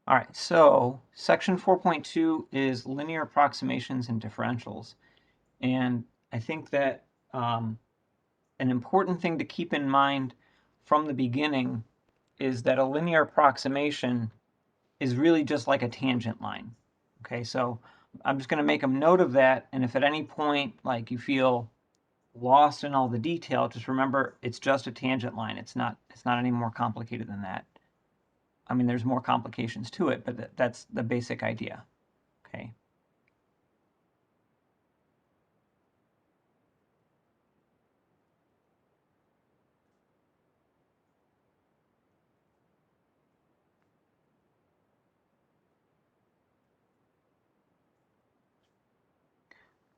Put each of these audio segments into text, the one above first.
All right, so section 4.2 is linear approximations and differentials. And I think that an important thing to keep in mind from the beginning is that a linear approximation is really just like a tangent line. Okay, so I'm just going to make a note of that. And if at any point like you feel lost in all the detail, just remember it's just a tangent line. It's not any more complicated than that. I mean, there's more complications to it, but that's the basic idea. Okay.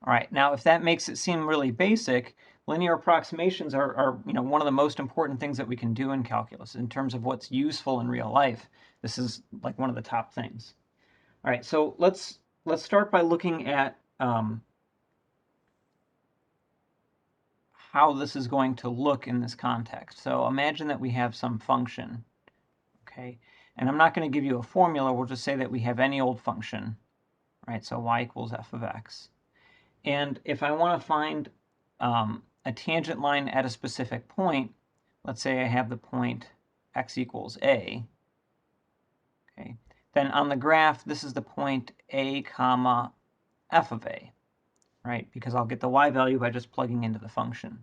All right, now if that makes it seem really basic, linear approximations are one of the most important things that we can do in calculus in terms of what's useful in real life. This is like one of the top things. All right, so let's start by looking at how this is going to look in this context. So imagine that we have some function, okay? And I'm not going to give you a formula. We'll just say that we have any old function, right? So y equals f of x. And if I want to find a tangent line at a specific point, let's say I have the point x equals a, okay, then on the graph, this is the point a comma f of a, right? Because I'll get the y value by just plugging into the function.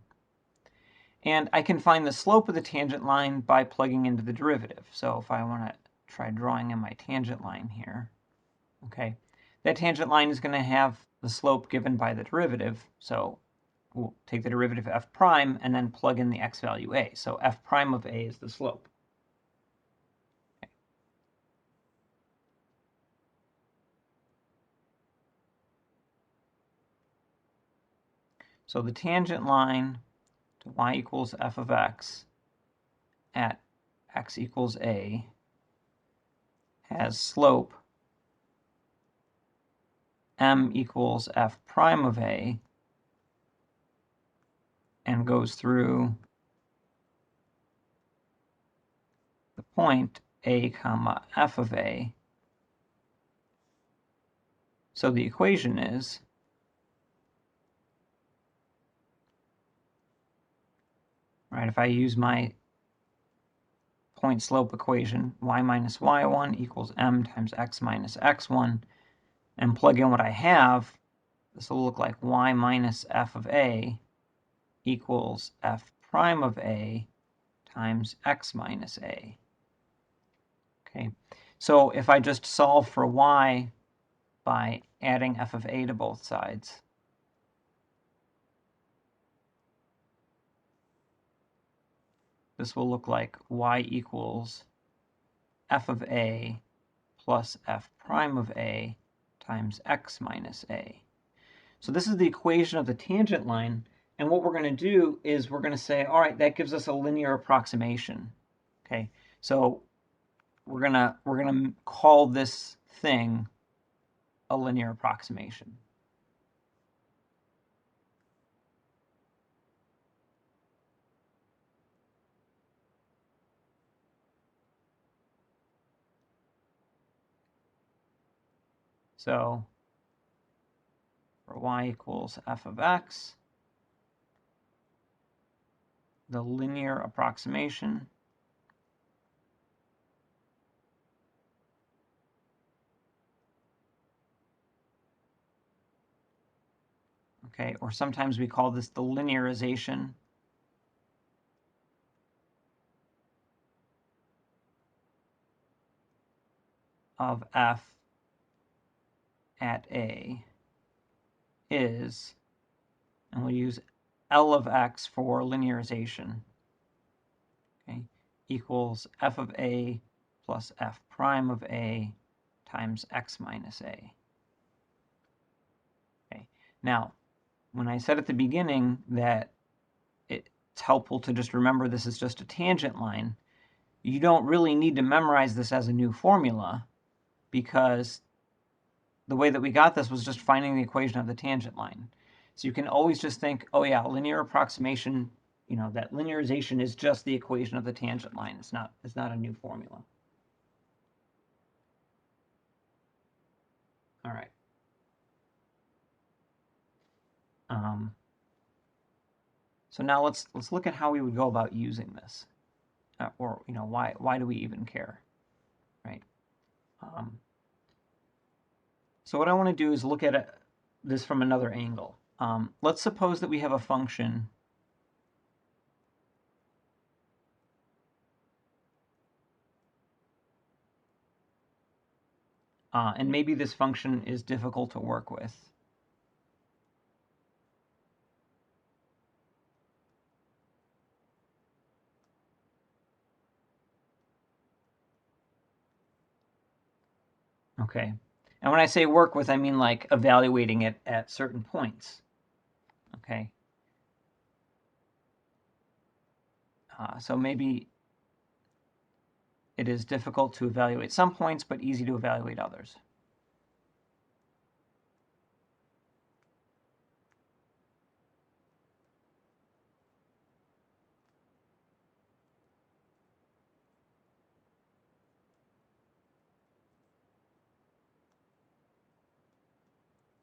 And I can find the slope of the tangent line by plugging into the derivative. So if I want to try drawing in my tangent line here, okay, that tangent line is going to have the slope given by the derivative. So we'll take the derivative of f prime and then plug in the x value a. So f prime of a is the slope. Okay. So the tangent line to y equals f of x at x equals a has slope m equals f prime of a and goes through the point a comma f of a. So the equation is right, if I use my point slope equation, y minus y1 equals m times x minus x1, and plug in what I have, this will look like y minus f of a equals f prime of a times x minus a. Okay, so if I just solve for y by adding f of a to both sides, this will look like y equals f of a plus f prime of a times x minus a. So this is the equation of the tangent line. And what we're going to do is we're going to say, all right, that gives us a linear approximation. Okay, so we're gonna call this thing a linear approximation. So for y equals f of x, the linear approximation okay, or sometimes we call this the linearization of f at a is, and we'll use L of x for linearization, okay, equals f of a plus f prime of a times x minus a. Okay, now, when I said at the beginning that it's helpful to just remember this is just a tangent line, you don't really need to memorize this as a new formula because the way that we got this was just finding the equation of the tangent line. So you can always just think, oh yeah, linear approximation, that linearization is just the equation of the tangent line. It's not a new formula. All right. So now let's look at how we would go about using this, or why do we even care, right? So what I want to do is look at this from another angle. Let's suppose that we have a function and maybe this function is difficult to work with. Okay. And when I say work with, I mean like evaluating it at certain points. Okay. So maybe it is difficult to evaluate some points, but easy to evaluate others.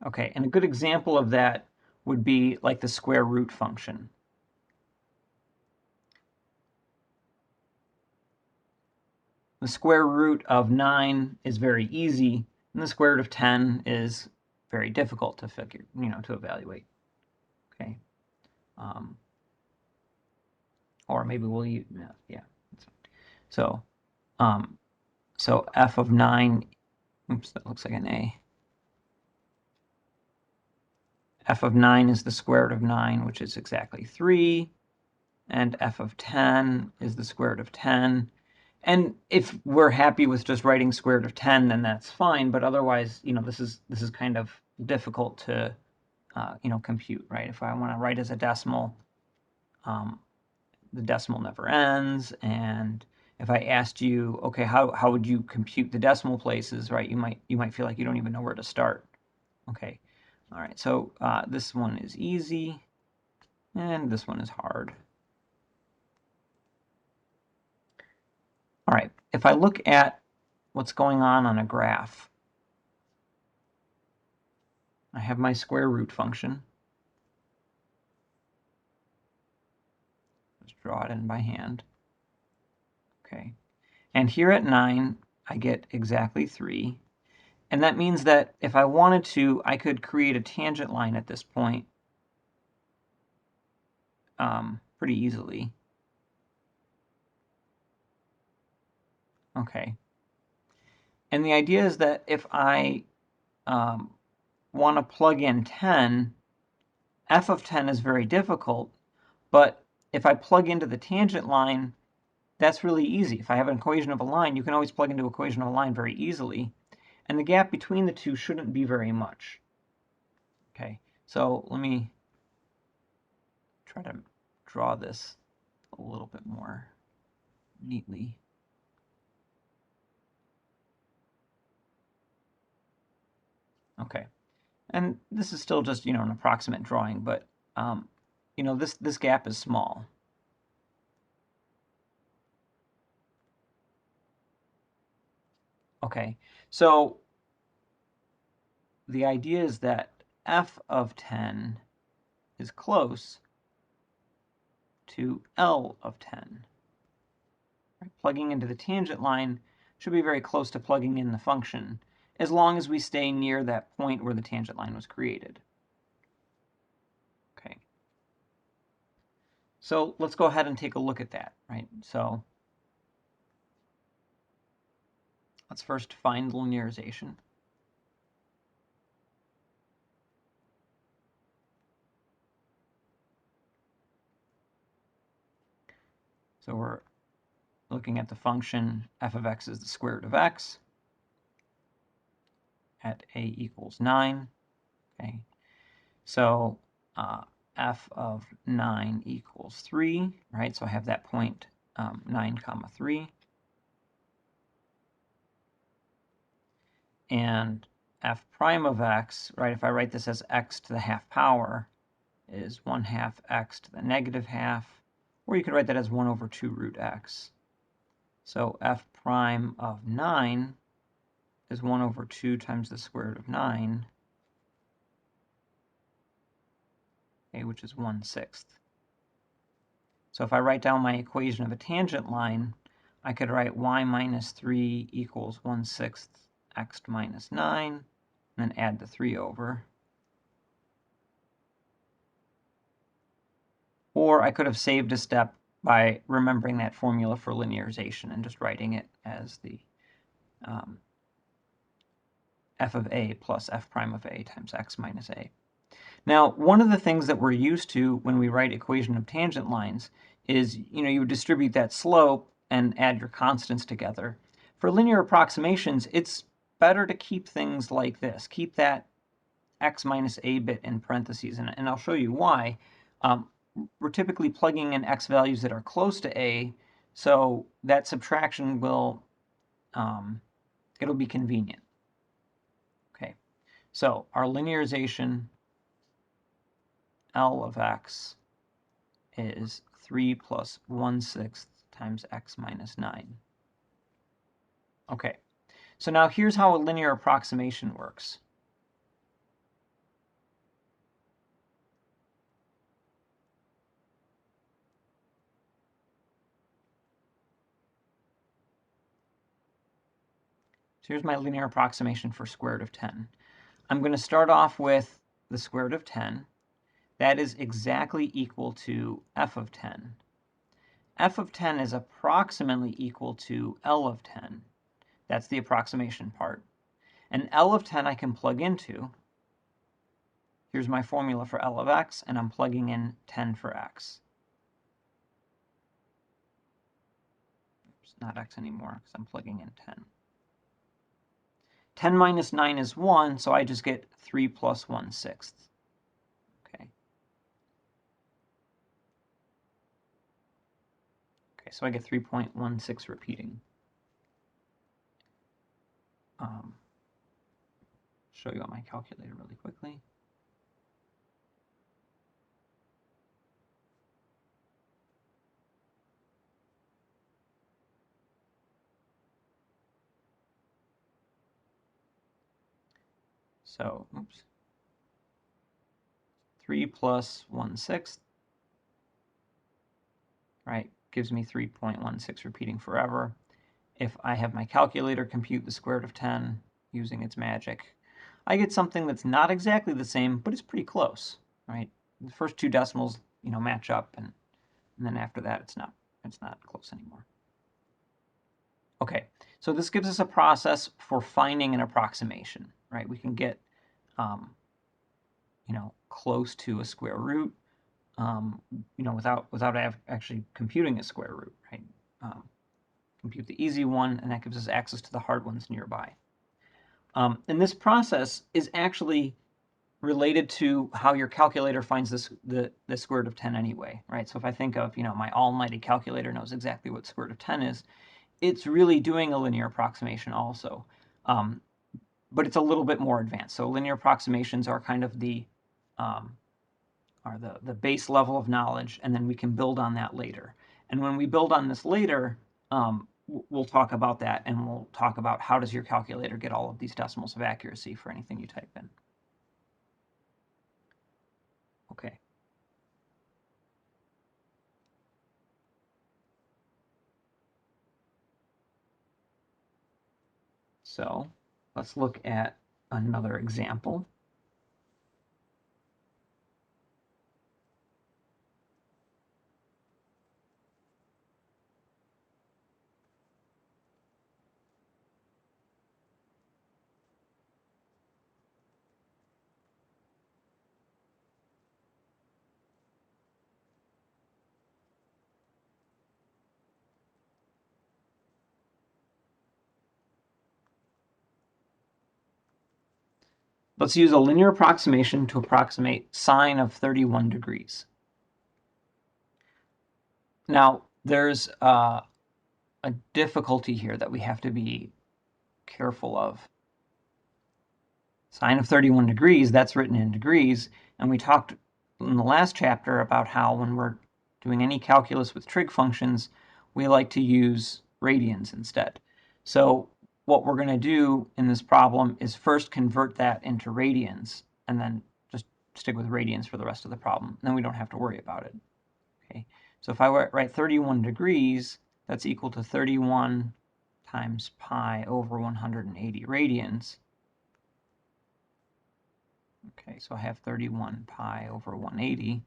Okay, and a good example of that would be like the square root function. The square root of 9 is very easy, and the square root of 10 is very difficult to figure, to evaluate. Okay. Or maybe we'll use, yeah. So, so f of 9, oops, that looks like an A. F of 9 is the square root of 9, which is exactly 3. And f of 10 is the square root of 10. And if we're happy with just writing square root of 10, then that's fine. But otherwise, this is kind of difficult to, compute, right? If I want to write as a decimal, the decimal never ends. And if I asked you, okay, how would you compute the decimal places, right? You might feel like you don't even know where to start. Okay, all right. So this one is easy, and this one is hard. All right, if I look at what's going on a graph, I have my square root function. Just draw it in by hand. Okay, and here at 9, I get exactly 3. And that means that if I wanted to, I could create a tangent line at this point pretty easily. Okay. And the idea is that if I want to plug in 10, f of 10 is very difficult, but if I plug into the tangent line, that's really easy. If I have an equation of a line, you can always plug into an equation of a line very easily. And the gap between the two shouldn't be very much. Okay, so let me try to draw this a little bit more neatly. Okay, and this is still just, an approximate drawing, but, this gap is small. Okay, so the idea is that f of 10 is close to L of 10. Right? Plugging into the tangent line should be very close to plugging in the function, as long as we stay near that point where the tangent line was created. Okay. So let's go ahead and take a look at that, right? So let's first find linearization. So we're looking at the function f of x is the square root of x at a equals 9. Okay. So f of 9 equals 3, right? So I have that point 9 comma 3. And f prime of x, right, if I write this as x to the half power, is 1/2 x to the negative half, or you could write that as 1 over 2 root x. So f prime of 9 is 1 over 2 times the square root of 9, okay, which is 1/6. So if I write down my equation of a tangent line, I could write y minus 3 equals 1/6 x minus 9, and then add the 3 over. Or I could have saved a step by remembering that formula for linearization and just writing it as the f of a plus f prime of a times x minus a. Now, one of the things that we're used to when we write equation of tangent lines is, you would distribute that slope and add your constants together. For linear approximations, it's better to keep things like this. Keep that x minus a bit in parentheses, and I'll show you why. We're typically plugging in x values that are close to a, so that subtraction will, it'll be convenient. Okay, so our linearization L of x is 3 plus 1/6 times x minus 9. Okay, so now here's how a linear approximation works. So here's my linear approximation for square root of 10. I'm going to start off with the square root of 10. That is exactly equal to f of 10. F of 10 is approximately equal to L of 10. That's the approximation part. And L of 10 I can plug into. Here's my formula for L of x, and I'm plugging in 10 for x. Oops, not x anymore, because I'm plugging in 10. 10 minus 9 is 1, so I just get 3 plus 1/6. Okay. Okay, so I get 3.16 repeating. Show you on my calculator really quickly. So, oops. 3 plus 1/6, right, gives me 3.16 repeating forever. If I have my calculator compute the square root of 10 using its magic, I get something that's not exactly the same, but it's pretty close, right? The first two decimals, match up, and then after that, it's not close anymore. Okay, so this gives us a process for finding an approximation, right? We can get, close to a square root, without actually computing a square root, right? Compute the easy one, and that gives us access to the hard ones nearby. And this process is actually related to how your calculator finds the square root of 10 anyway, right? So if I think of, my almighty calculator knows exactly what square root of 10 is, it's really doing a linear approximation also. But it's a little bit more advanced. So linear approximations are kind of the base level of knowledge, and then we can build on that later. And when we build on this later, we'll talk about that, and we'll talk about how does your calculator get all of these decimals of accuracy for anything you type in. Okay. So let's look at another example. Let's use a linear approximation to approximate sine of 31 degrees. Now, there's a difficulty here that we have to be careful of. Sine of 31 degrees, that's written in degrees, and we talked in the last chapter about how when we're doing any calculus with trig functions, we like to use radians instead. So what we're going to do in this problem is first convert that into radians, and then just stick with radians for the rest of the problem. Then we don't have to worry about it. Okay. So if I write 31 degrees, that's equal to 31 times pi over 180 radians. Okay, so I have 31 pi over 180.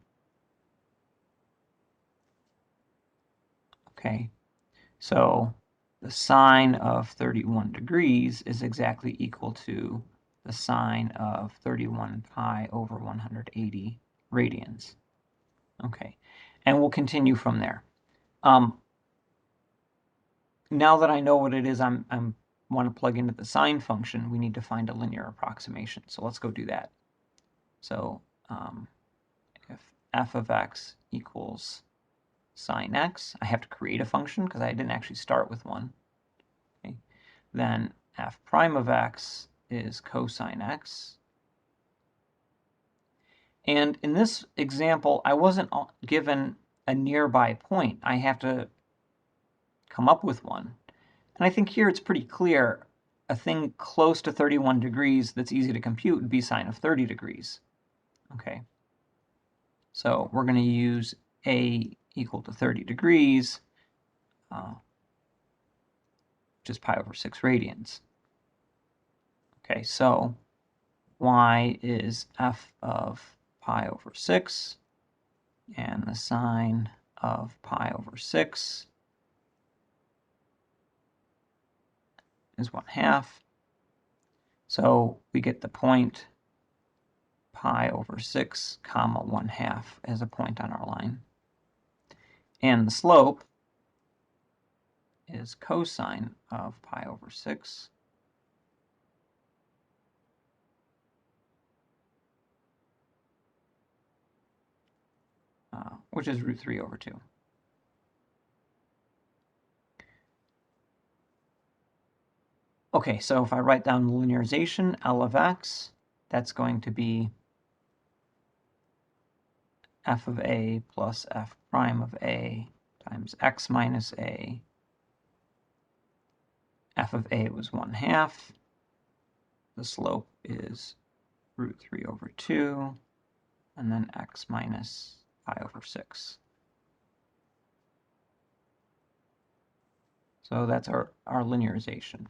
Okay, so the sine of 31 degrees is exactly equal to the sine of 31 pi over 180 radians. Okay, and we'll continue from there. Now that I know what it is I want to plug into the sine function, we need to find a linear approximation. So let's go do that. So if f of x equals sine x, I have to create a function because I didn't actually start with one. Okay. Then f prime of x is cosine x. And in this example, I wasn't given a nearby point. I have to come up with one. And I think here it's pretty clear. A thing close to 31 degrees that's easy to compute would be sine of 30 degrees. Okay. So we're going to use a equal to 30 degrees, which is pi over 6 radians. Okay, so y is f of pi over 6, and the sine of pi over 6 is 1/2. So we get the point pi over 6, comma 1/2 as a point on our line. And the slope is cosine of pi over 6. Which is root 3 over 2. Okay, so if I write down the linearization, L of x, that's going to be f of a plus f prime of a times x minus a. F of a was 1/2. The slope is root 3 over 2, and then x minus pi over 6. So that's our linearization.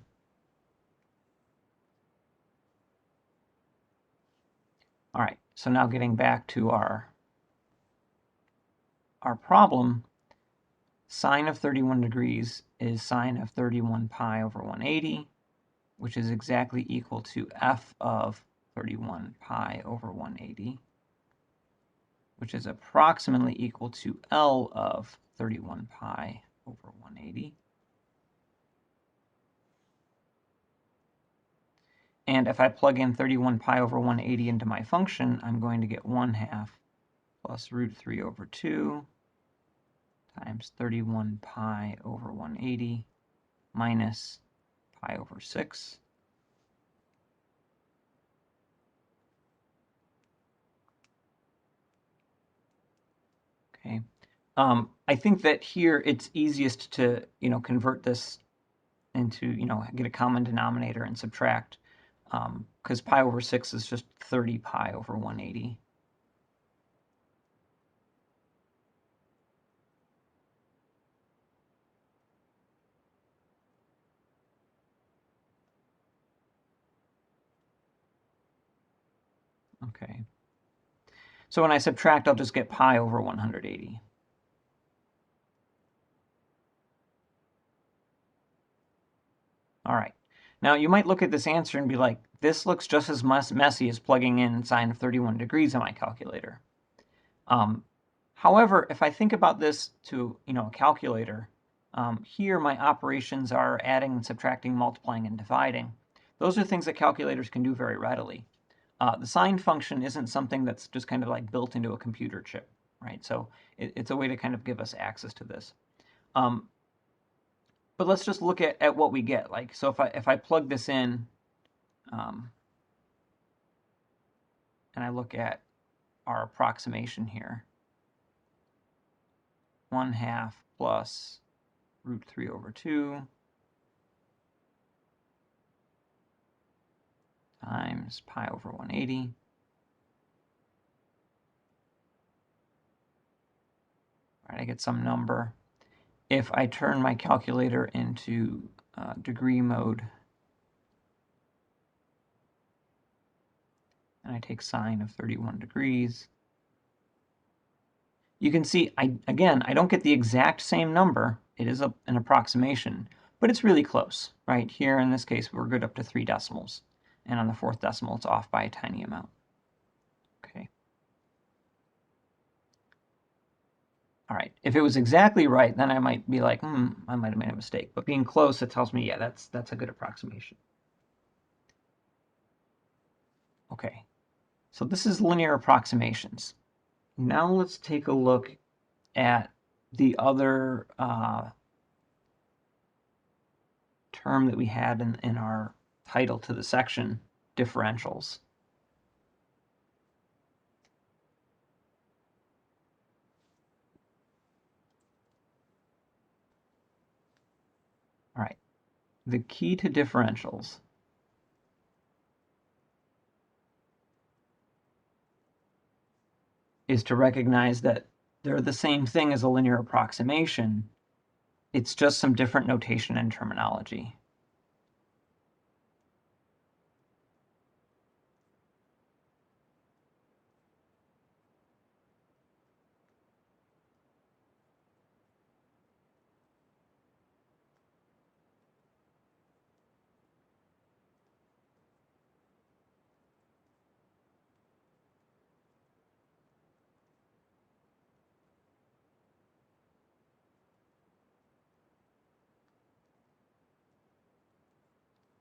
All right, so now getting back to our problem, sine of 31 degrees is sine of 31 pi over 180, which is exactly equal to f of 31 pi over 180, which is approximately equal to L of 31 pi over 180. And if I plug in 31 pi over 180 into my function, I'm going to get 1/2 plus root 3 over 2 times 31 pi over 180 minus pi over 6. Okay. I think that here it's easiest to, convert this into, get a common denominator and subtract, because pi over 6 is just 30 pi over 180. Okay. So when I subtract, I'll just get pi over 180. All right. Now, you might look at this answer and be like, this looks just as messy as plugging in sine of 31 degrees in my calculator. However, if I think about this to, a calculator, here my operations are adding and subtracting, multiplying, and dividing. Those are things that calculators can do very readily. The sine function isn't something that's just kind of like built into a computer chip, right? So it's a way to kind of give us access to this. But let's just look at what we get. Like, so if I plug this in, and I look at our approximation here, 1/2 plus root 3 over 2 times pi over 180. All right, I get some number. If I turn my calculator into degree mode, and I take sine of 31 degrees, you can see, I don't get the exact same number. It is an approximation, but it's really close, right? Here, in this case, we're good up to 3 decimals. And on the 4th decimal, it's off by a tiny amount. Okay. All right. If it was exactly right, then I might be like, I might have made a mistake. But being close, it tells me, yeah, that's a good approximation. Okay. So this is linear approximations. Now let's take a look at the other term that we had in our title to the section, differentials. All right. The key to differentials is to recognize that they're the same thing as a linear approximation. It's just some different notation and terminology.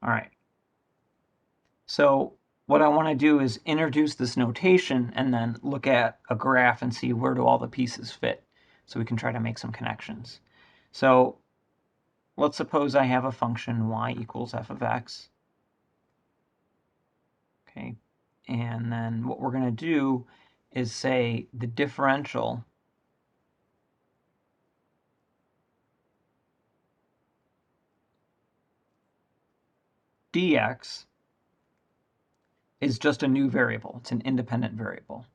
All right. So what I want to do is introduce this notation and then look at a graph and see where do all the pieces fit, so we can try to make some connections. So let's suppose I have a function y equals f of x. Okay. And then what we're going to do is say the differential dx is just a new variable. It's an independent variable.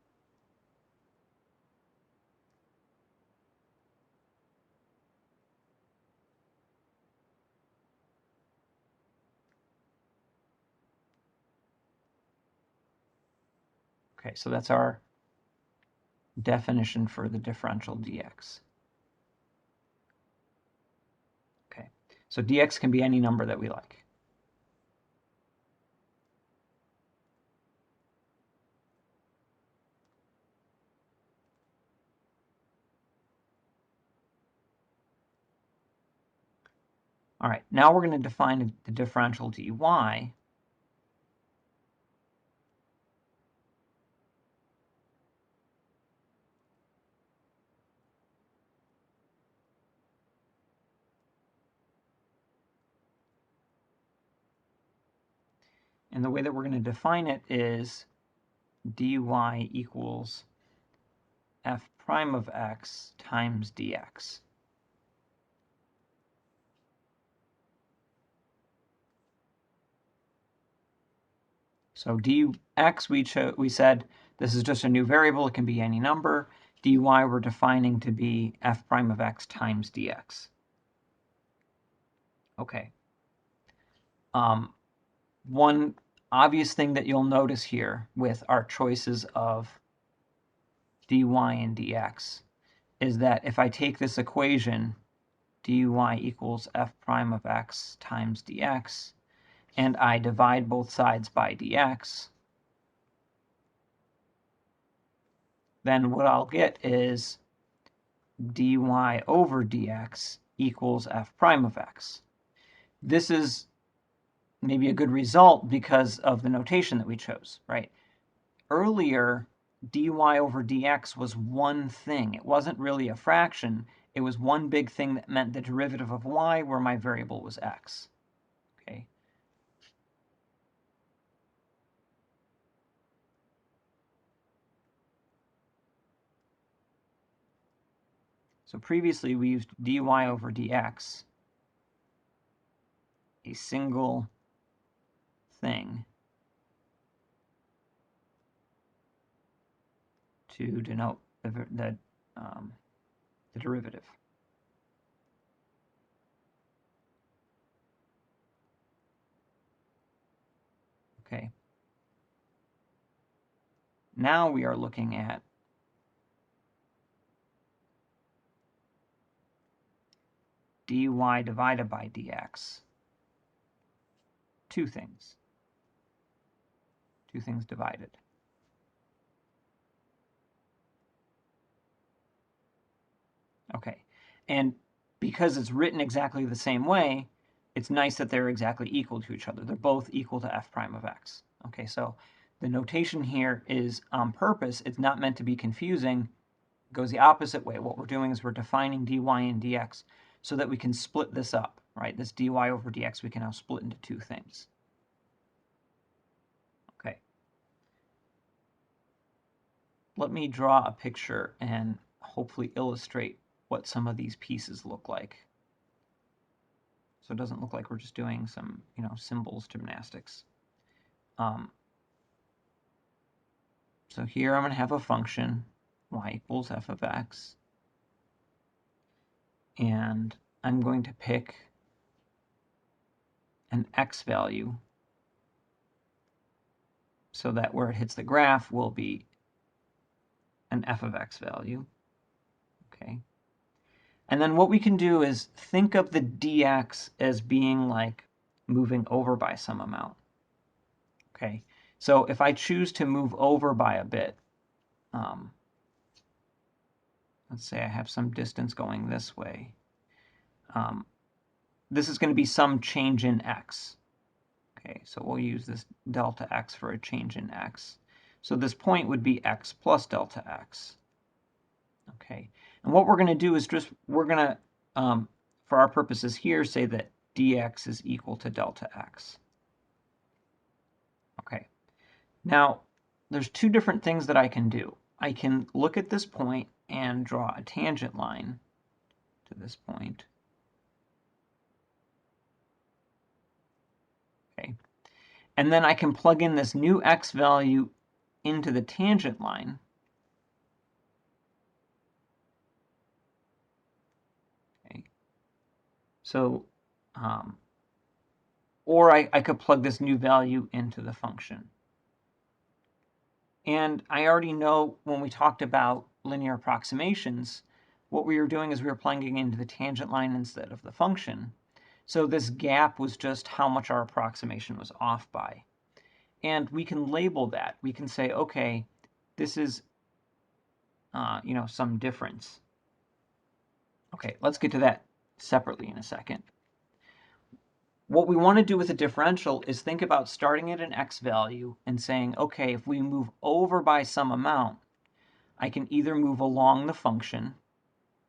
Okay, so that's our definition for the differential dx. Okay, so dx can be any number that we like. All right, now we're going to define the differential dy. And the way that we're going to define it is dy equals f prime of x times dx. So dx, we said this is just a new variable. It can be any number. Dy we're defining to be f prime of x times dx. Okay. One obvious thing that you'll notice here with our choices of dy and dx is that if I take this equation, dy equals f prime of x times dx, and I divide both sides by dx, then what I'll get is dy over dx equals f prime of x. This is maybe a good result because of the notation that we chose, right? Earlier, dy over dx was one thing. It wasn't really a fraction. It was one big thing that meant the derivative of y where my variable was x. Okay. So previously we used dy over dx, a single thing, to denote the derivative. Okay. Now we are looking at dy divided by dx. Two things divided. Okay, and because it's written exactly the same way, it's nice that they're exactly equal to each other. They're both equal to f prime of x. Okay, so the notation here is on purpose. It's not meant to be confusing. It goes the opposite way. What we're doing is we're defining dy and dx so that we can split this up, right? This dy over dx we can now split into two things. Okay. Let me draw a picture and hopefully illustrate what some of these pieces look like. So it doesn't look like we're just doing some, symbols gymnastics. So here I'm going to have a function, y equals f of x. And I'm going to pick an x value so that where it hits the graph will be an f of x value. Okay. And then what we can do is think of the dx as being like moving over by some amount. Okay. So if I choose to move over by a bit, let's say I have some distance going this way. This is going to be some change in x. Okay, so we'll use this delta x for a change in x. So this point would be x plus delta x. Okay, and what we're going to do is we're going to, for our purposes here, say that dx is equal to delta x. Okay, now there's two different things that I can do. I can look at this point and draw a tangent line to this point. Okay, and then I can plug in this new x value into the tangent line. Okay, so or I could plug this new value into the function. And I already know when we talked about linear approximations, what we were doing is we were plugging into the tangent line instead of the function. So this gap was just how much our approximation was off by. And we can label that. We can say, okay, this is, some difference. Okay, let's get to that separately in a second. What we want to do with a differential is think about starting at an x value and saying, okay, if we move over by some amount, I can either move along the function,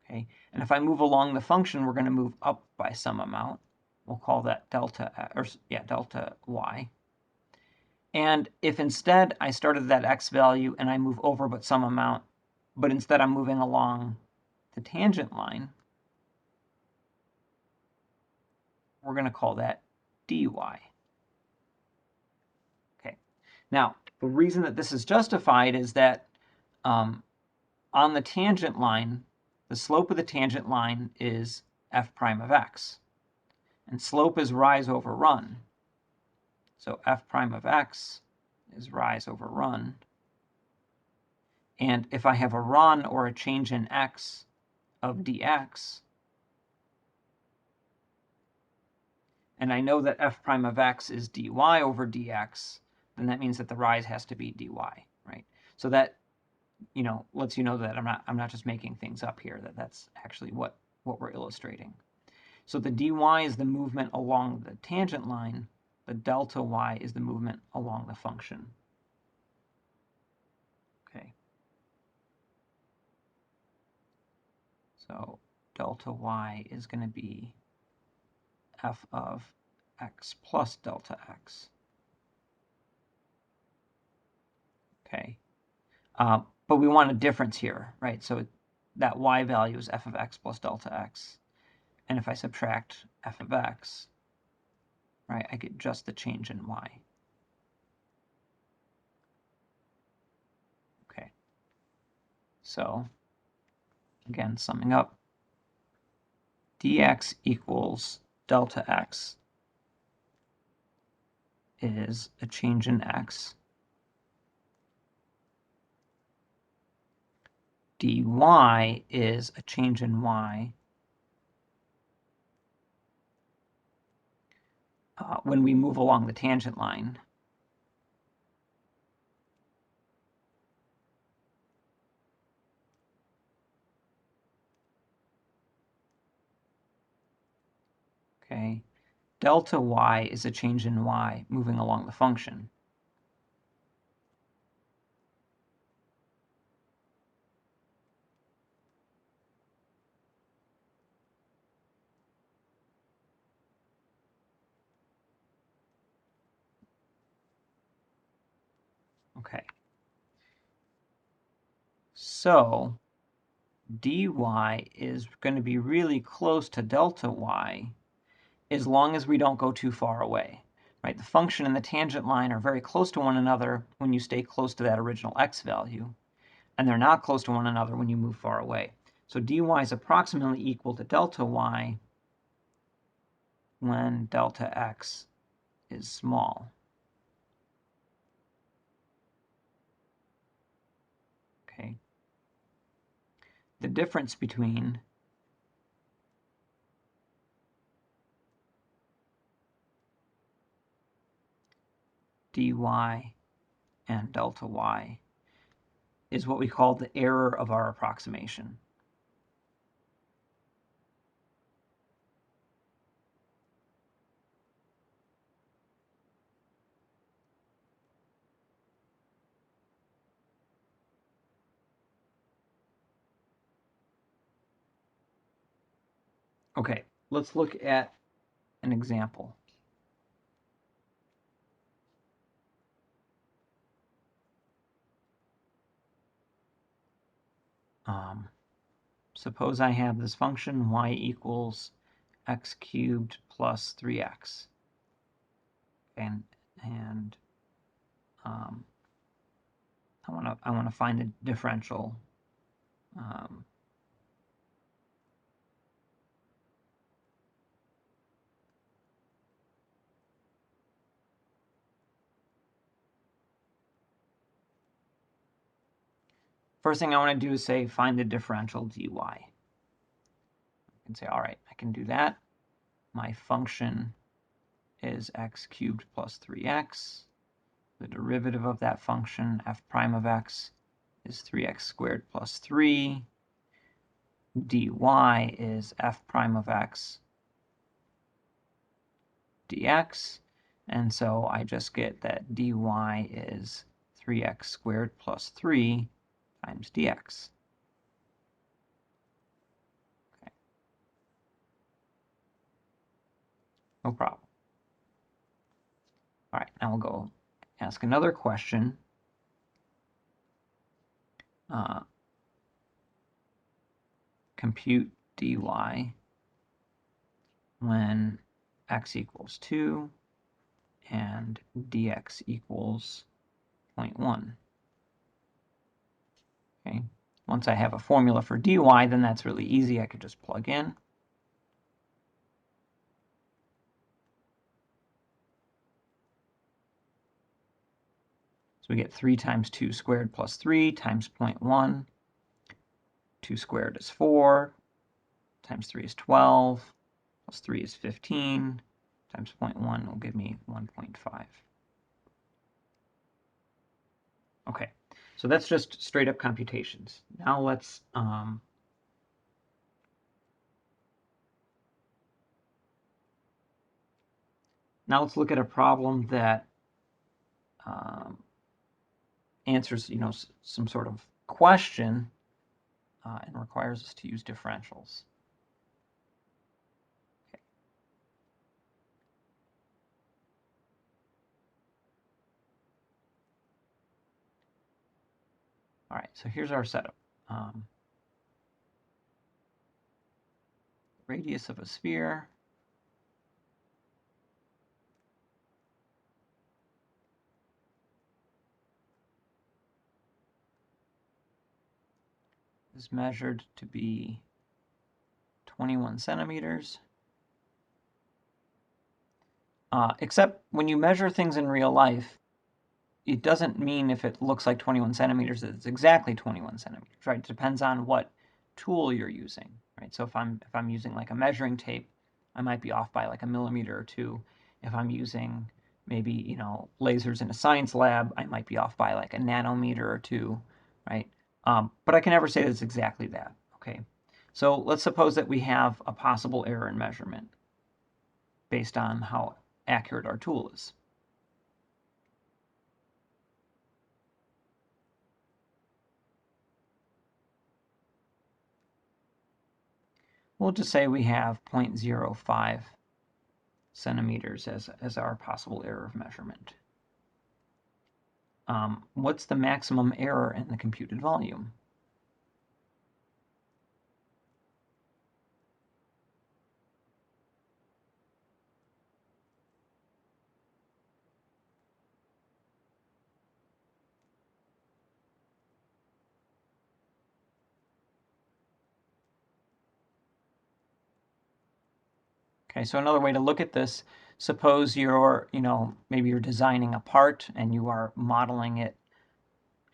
okay, and if I move along the function, we're going to move up by some amount. We'll call that delta y. And if instead I started at that x value and I move over but some amount, but instead I'm moving along the tangent line, we're going to call that dy. Okay. Now, the reason that this is justified is that on the tangent line, the slope of the tangent line is f prime of x. And slope is rise over run. So f prime of x is rise over run. And if I have a run or a change in x of dx, and I know that f prime of x is dy over dx, then that means that the rise has to be dy, right? So that, lets you know that I'm not just making things up here, that's actually what we're illustrating. So the dy is the movement along the tangent line, the delta y is the movement along the function. Okay. So delta y is going to be f of x plus delta x. Okay. But we want a difference here, right? So that y value is f of x plus delta x. And if I subtract f of x, right, I get just the change in y. Okay. So again, summing up, dx equals delta x is a change in x. dy is a change in y when we move along the tangent line. Okay, delta y is a change in y moving along the function. Okay, so dy is going to be really close to delta y as long as we don't go too far away. Right? The function and the tangent line are very close to one another when you stay close to that original x value, and they're not close to one another when you move far away. So dy is approximately equal to delta y when delta x is small. Okay. The difference between dy and delta y is what we call the error of our approximation. Okay, let's look at an example. Suppose I have this function y equals x cubed plus 3x. And I want to find the differential. First thing I want to do is say find the differential dy. I can say, all right, I can do that. My function is x cubed plus 3x. The derivative of that function, f prime of x, is 3x squared plus 3. dy is f prime of x dx. And so I just get that dy is 3x squared plus 3 times dx. Okay. No problem. All right, now we'll go ask another question. Compute dy when x equals 2 and dx equals 0.1. Okay. Once I have a formula for dy, then that's really easy. I could just plug in. So we get 3 times 2 squared plus 3 times 0.1. 2 squared is 4, times 3 is 12, plus 3 is 15, times 0.1 will give me 1.5. Okay, so that's just straight up computations. Now let's look at a problem that answers, some sort of question and requires us to use differentials. Okay. All right, so here's our setup. Radius of a sphere. is measured to be 21 centimeters. Except when you measure things in real life, it doesn't mean if it looks like 21 centimeters that it's exactly 21 centimeters, right? It depends on what tool you're using, right? So if I'm using like a measuring tape, I might be off by like a millimeter or two. If I'm using maybe, you know, lasers in a science lab, I might be off by like a nanometer or two, right? But I can never say that it's exactly that, okay? So let's suppose that we have a possible error in measurement based on how accurate our tool is. We'll just say we have 0.05 centimeters as our possible error of measurement. What's the maximum error in the computed volume? Okay, so another way to look at this, suppose you're, maybe you're designing a part and you are modeling it,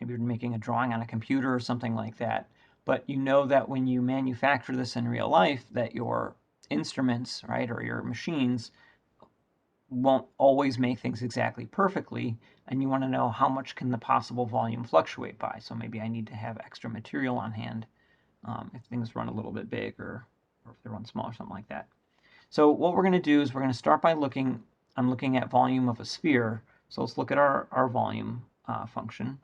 maybe you're making a drawing on a computer or something like that, but you know that when you manufacture this in real life, that your instruments, right, or your machines won't always make things exactly perfectly, and you want to know how much can the possible volume fluctuate by. So maybe I need to have extra material on hand if things run a little bit big or if they run small or something like that. So what we're going to do is we're going to start by I'm looking at volume of a sphere. So let's look at our volume function.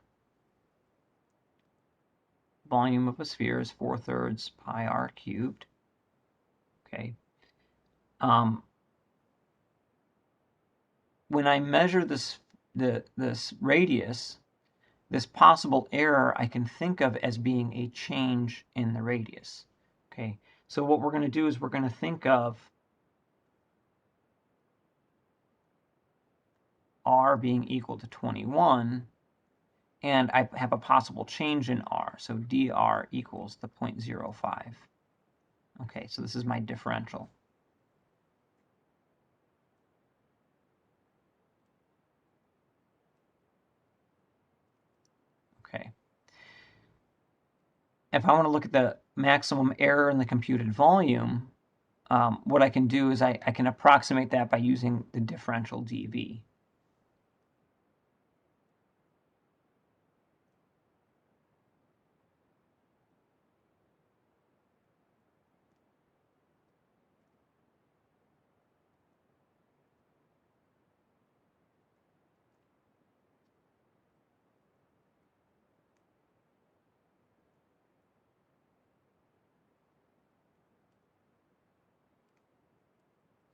Volume of a sphere is 4/3 pi r cubed. Okay. When I measure this radius, this possible error I can think of as being a change in the radius. Okay. So what we're going to do is we're going to think of r being equal to 21, and I have a possible change in r, so dr equals the 0.05. Okay, so this is my differential. Okay. If I want to look at the maximum error in the computed volume, what I can do is I can approximate that by using the differential dV.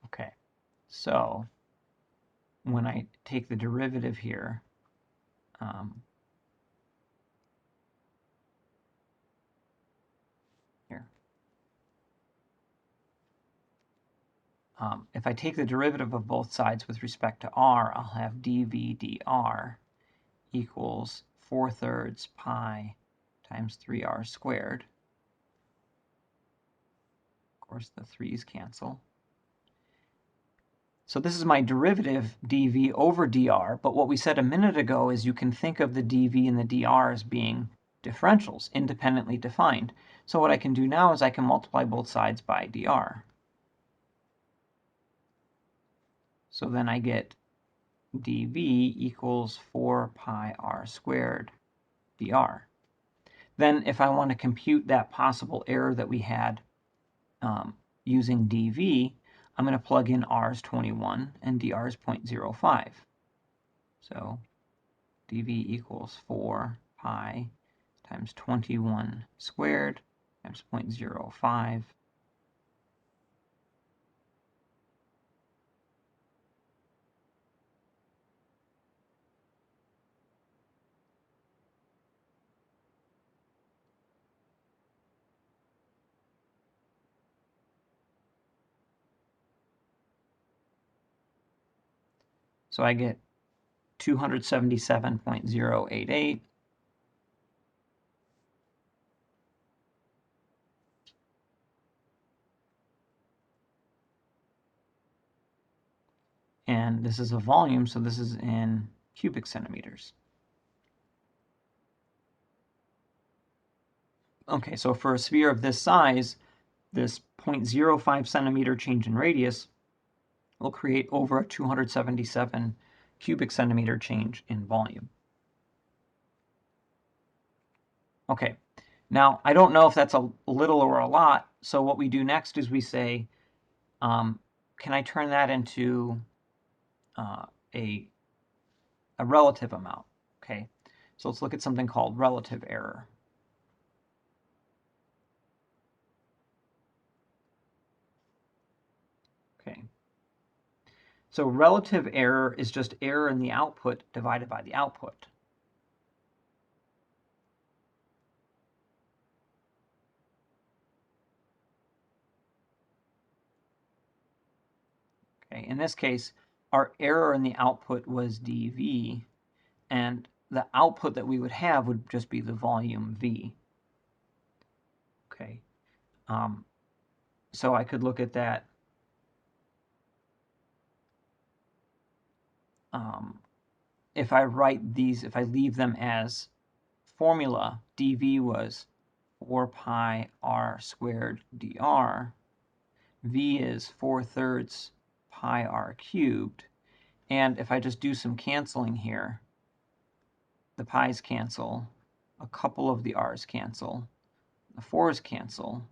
Okay, so when I take the derivative here, if I take the derivative of both sides with respect to r, I'll have dV dr equals 4/3 pi times 3r squared. Of course, the 3's cancel. So this is my derivative dV over dr, but what we said a minute ago is you can think of the dV and the dr as being differentials, independently defined. So what I can do now is I can multiply both sides by dr. So then I get dV equals 4 pi r squared dr. Then if I want to compute that possible error that we had using dV, I'm going to plug in r is 21 and dr is 0.05. So dV equals 4 pi times 21 squared times 0.05. So I get 277.088. And this is a volume, so this is in cubic centimeters. Okay, so for a sphere of this size, this 0.05 centimeter change in radius will create over a 277 cubic centimeter change in volume. Okay, now I don't know if that's a little or a lot, so what we do next is we say, can I turn that into a relative amount? Okay, so let's look at something called relative error. Okay, so relative error is just error in the output divided by the output. Okay, in this case, our error in the output was dV, and the output that we would have would just be the volume V. Okay, so I could look at that. If I write these, if I leave them as formula, dV was 4 pi r squared dr. V is 4/3 pi r cubed. And if I just do some canceling here, the pi's cancel, a couple of the r's cancel, the 4's cancel.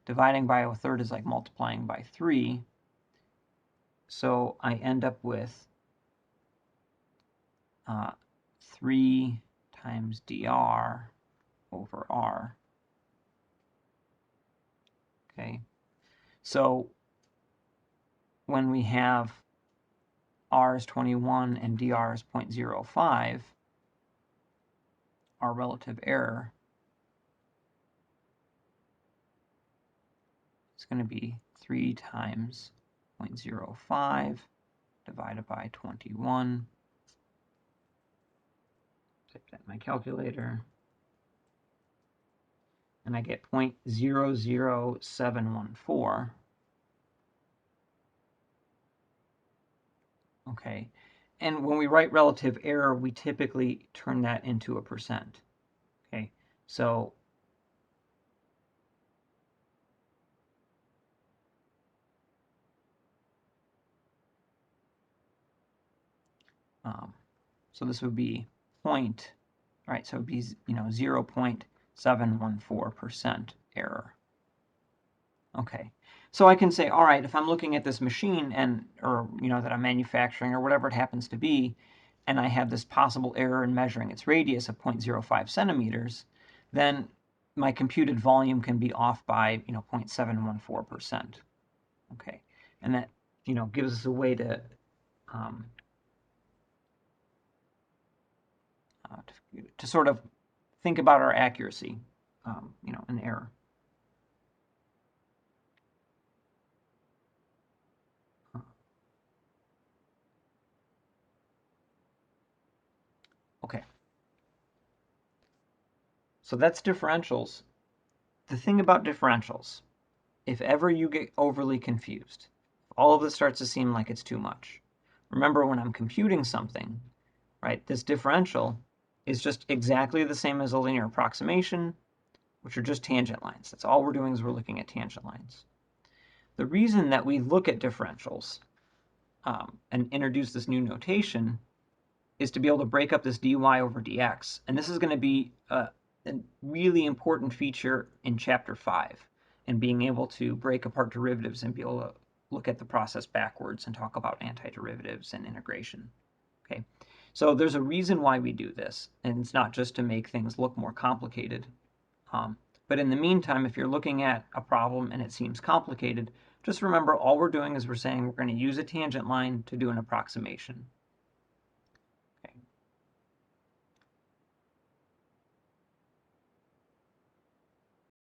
Dividing by 1/3 is like multiplying by 3. So I end up with 3 times dr over r. Okay, so when we have r is 21 and dr is 0.05, our relative error is going to be 3 times 0.05 divided by 21. Type that in my calculator. And I get 0.00714. Okay, and when we write relative error, we typically turn that into a percent. Okay, so this would be point, right? So it would be 0.714% error. Okay, so I can say, all right, if I'm looking at this machine or that I'm manufacturing or whatever it happens to be, and I have this possible error in measuring its radius of 0.05 centimeters, then my computed volume can be off by 0.714%. Okay, and that gives us a way to sort of think about our accuracy, in error. Okay, so that's differentials. The thing about differentials, if ever you get overly confused, if all of this starts to seem like it's too much, remember when I'm computing something, right, this differential is just exactly the same as a linear approximation, which are just tangent lines. That's all we're doing is we're looking at tangent lines. The reason that we look at differentials and introduce this new notation is to be able to break up this dy over dx. And this is going to be a really important feature in Chapter 5, and being able to break apart derivatives and be able to look at the process backwards and talk about antiderivatives and integration. Okay, so there's a reason why we do this, and it's not just to make things look more complicated. But in the meantime, if you're looking at a problem and it seems complicated, just remember all we're doing is we're saying we're going to use a tangent line to do an approximation.